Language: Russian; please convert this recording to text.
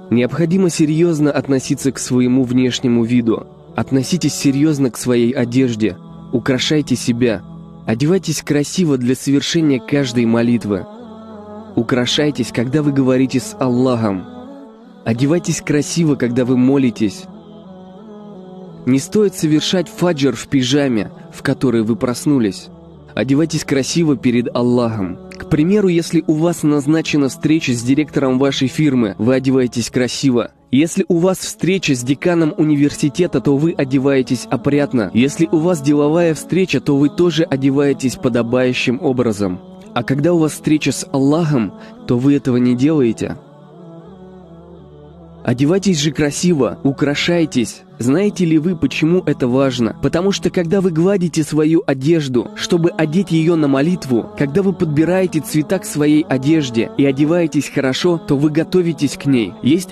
Необходимо серьезно относиться к своему внешнему виду. Относитесь серьезно к своей одежде. Украшайте себя. Одевайтесь красиво для совершения каждой молитвы. Украшайтесь, когда вы говорите с Аллахом. Одевайтесь красиво, когда вы молитесь. Не стоит совершать фаджр в пижаме, в которой вы проснулись. Одевайтесь красиво перед Аллахом. К примеру, если у вас назначена встреча с директором вашей фирмы, вы одеваетесь красиво. Если у вас встреча с деканом университета, то вы одеваетесь опрятно. Если у вас деловая встреча, то вы тоже одеваетесь подобающим образом. А когда у вас встреча с Аллахом, то вы этого не делаете. Одевайтесь же красиво, украшайтесь. Знаете ли вы, почему это важно? Потому что когда вы гладите свою одежду, чтобы одеть ее на молитву, когда вы подбираете цвета к своей одежде и одеваетесь хорошо, то вы готовитесь к ней. Есть